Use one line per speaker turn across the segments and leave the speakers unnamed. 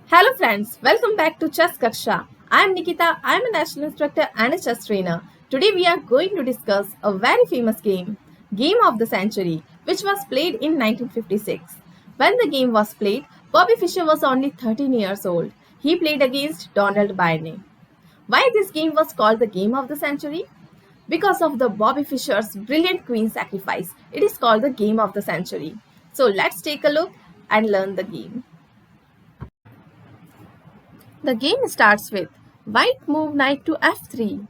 Hello friends, welcome back to Chess Kaksha. I am Nikita, I am a national instructor and a chess trainer. Today we are going to discuss a very famous game of the century, which was played in 1956. When the game was played, Bobby Fischer was only 13 years old. He played against Donald Byrne. Why this game was called the game of the century? Because of the Bobby Fischer's brilliant queen sacrifice, it is called the game of the century. So let's take a look and learn the game. The game starts with white move knight to f3,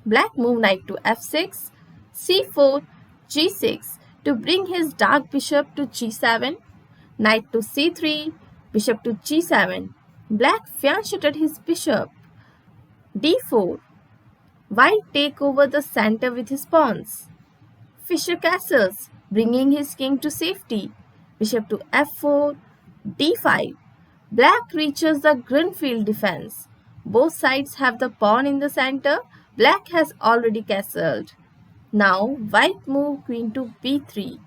black move knight to f6, c4, g6 to bring his dark bishop to g7, knight to c3, bishop to g7. Black fianchetted his bishop, d4. White take over the center with his pawns. Fischer castles, bringing his king to safety. Bishop to f4, d5. Black reaches the Greenfield defense. Both sides have the pawn in the center. Black has already castled. Now white move queen to b3.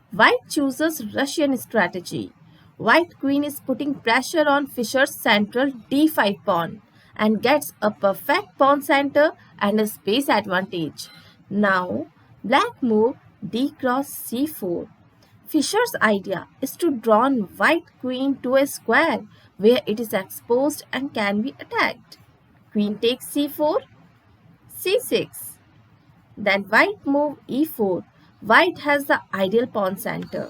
White chooses Russian strategy. White queen is putting pressure on Fischer's central d5 pawn and gets a perfect pawn center and a space advantage. Now black move d cross c4. Fischer's idea is to draw white queen to a square where it is exposed and can be attacked. Queen takes c4, c6. Then white move e4. White has the ideal pawn center.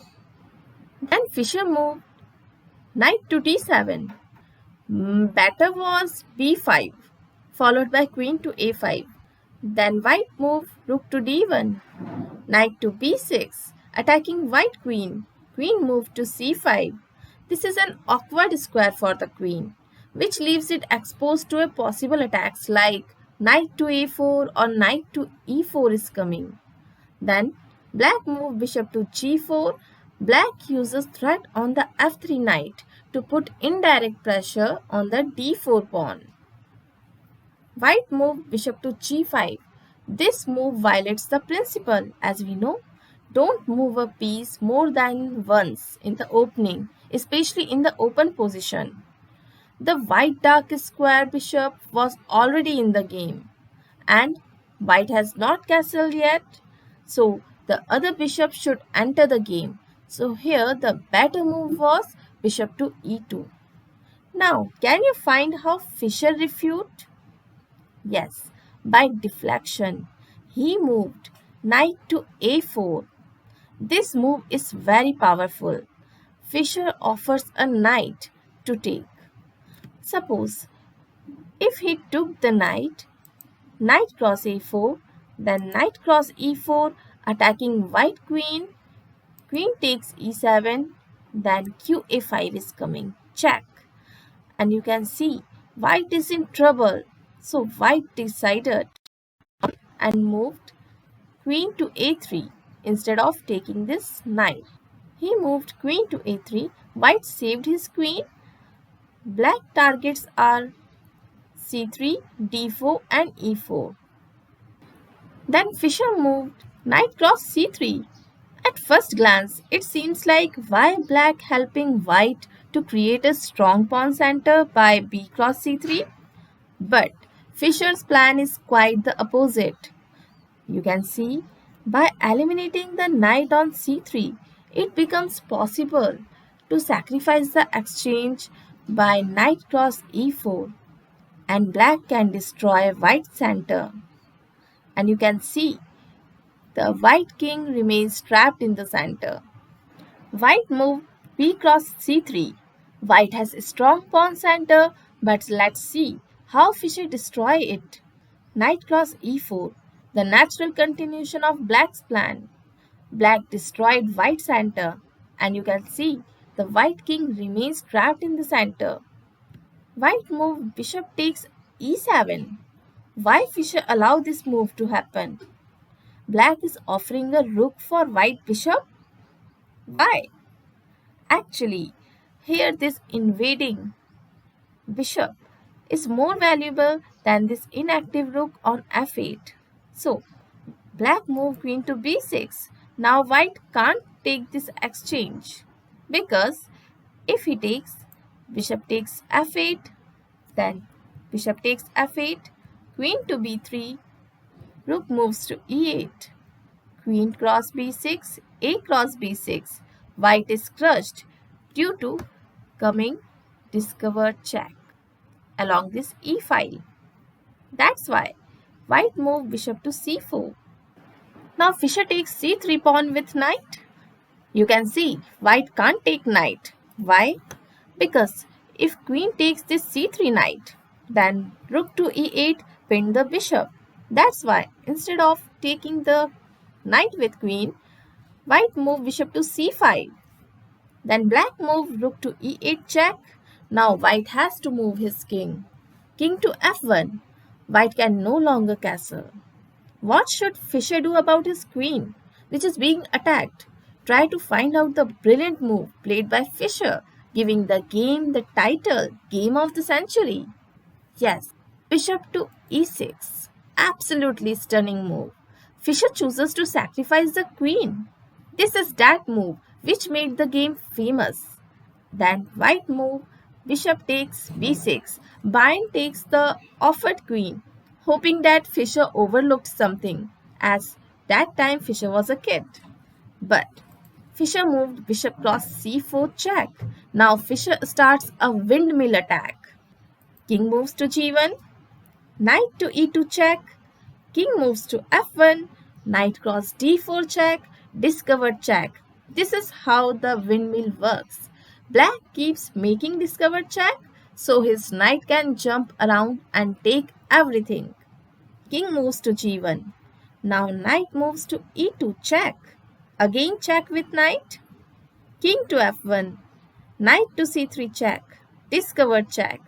Then Fischer move knight to d7. Better was b5, followed by queen to a5. Then white move rook to d1, knight to b6, attacking white queen. Queen move to c5. This is an awkward square for the queen, which leaves it exposed to a possible attacks like knight to a4 or knight to e4 is coming. Then black move bishop to g4. Black uses threat on the f3 knight to put indirect pressure on the d4 pawn. White move bishop to g5. This move violates the principle, as we know. Don't move a piece more than once in the opening, especially in the open position. The white dark square bishop was already in the game, and white has not castled yet, so the other bishop should enter the game. So here the better move was bishop to e2. Now, can you find how Fischer refute? Yes, by deflection. He moved knight to a4. This move is very powerful. Fischer offers a knight to take. Suppose if he took the knight, knight cross a4, then knight cross e4, attacking white queen, queen takes e7, then qa5 is coming, check. And you can see white is in trouble. So white decided and moved queen to a3 instead of taking this knight. He moved queen to a3. White saved his queen. Black targets are c3, d4 and e4. Then Fischer moved knight cross c3. At first glance, it seems like why black helping white to create a strong pawn center by b cross c3? But Fischer's plan is quite the opposite. You can see by eliminating the knight on c3, it becomes possible to sacrifice the exchange by knight cross e4, and black can destroy white center. And you can see the white king remains trapped in the center. White move b cross c3. White has a strong pawn center, but let's see how Fischer destroy it. Knight cross e4, the natural continuation of black's plan. Black destroyed white center, and you can see the white king remains trapped in the center. White move bishop takes e7. Why Fischer allow this move to happen? Black is offering a rook for white bishop? Why? Actually, here this invading bishop is more valuable than this inactive rook on f8. So, black move queen to b6. Now white can't take this exchange because if he takes, bishop takes f8, then bishop takes f8, queen to b3, rook moves to e8, queen cross b6, a cross b6. White is crushed due to coming discovered check along this e file. That's why white moved bishop to c4. Now Fischer takes c3 pawn with knight. You can see white can't take knight. Why? Because if queen takes this c3 knight, then rook to e8 pinned the bishop. That's why instead of taking the knight with queen, white moved bishop to c5. Then black moved rook to e8 check. Now white has to move his king. King to f1. White can no longer castle. What should Fischer do about his queen, which is being attacked? Try to find out the brilliant move played by Fischer, giving the game the title Game of the Century. Yes, bishop to e6. Absolutely stunning move. Fischer chooses to sacrifice the queen. This is that move which made the game famous. Then white move, bishop takes b6. Byrne takes the offered queen, hoping that Fischer overlooked something, as that time Fischer was a kid. But Fischer moved bishop cross c4 check. Now Fischer starts a windmill attack. King moves to g1, knight to e2 check, king moves to f1, knight cross d4 check, discovered check. This is how the windmill works. Black keeps making discovered check so his knight can jump around and take everything. King moves to g1. Now knight moves to e2 check. Again check with knight. King to f1. Knight to c3 check. Discovered check.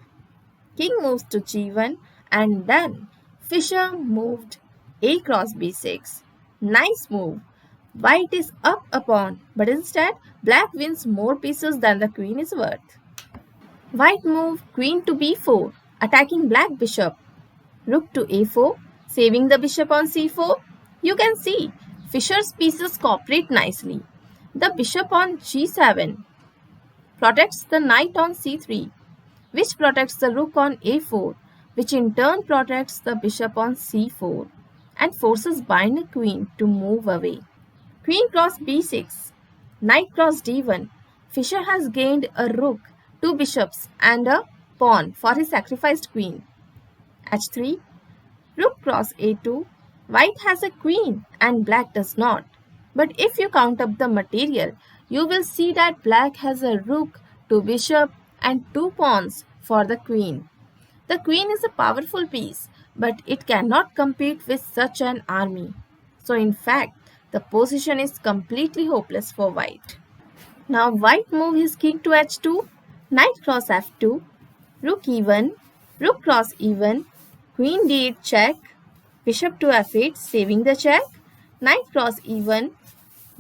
King moves to g1 and then Fischer moved a cross b6. Nice move. White is up a pawn, but instead black wins more pieces than the queen is worth. White moved queen to b4, attacking black bishop. Rook to a4, saving the bishop on c4. You can see Fischer's pieces cooperate nicely. The bishop on g7 protects the knight on c3, which protects the rook on a4, which in turn protects the bishop on c4 and forces Byrne queen to move away. Queen cross b6, knight cross d1. Fischer has gained a rook, two bishops and a pawn for his sacrificed queen. h3, rook cross a2. White has a queen and black does not. But if you count up the material, you will see that black has a rook, two bishop and two pawns for the queen. The queen is a powerful piece, but it cannot compete with such an army. So in fact, the position is completely hopeless for white. Now white moves his king to h2, knight cross f2, rook e1, rook cross e1, queen d8 check, bishop to f8 saving the check, knight cross e1,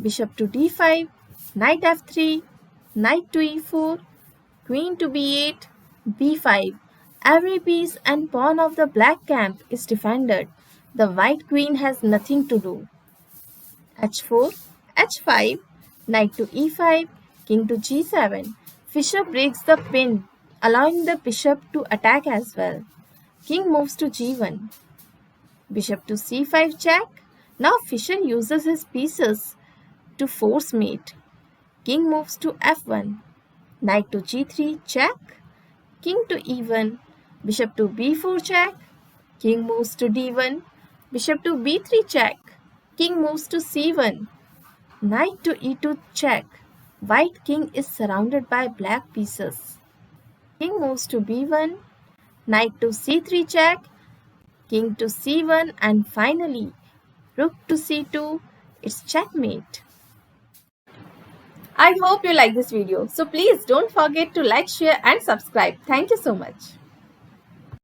bishop to d5, knight f3, knight to e4, queen to b8, b5. Every piece and pawn of the black camp is defended. The white queen has nothing to do. h4, h5, knight to e5, king to g7. Fischer breaks the pin, allowing the bishop to attack as well. King moves to g1. Bishop to c5 check. Now Fischer uses his pieces to force mate. King moves to f1. Knight to g3 check. King to e1. Bishop to b4 check. King moves to d1. Bishop to b3 check. King moves to c1. Knight to e2 check. White king is surrounded by black pieces. King moves to b1. Knight to c3 check. King to c1 and finally rook to c2. It's checkmate. I hope you like this video. So please don't forget to like, share and subscribe. Thank you so much.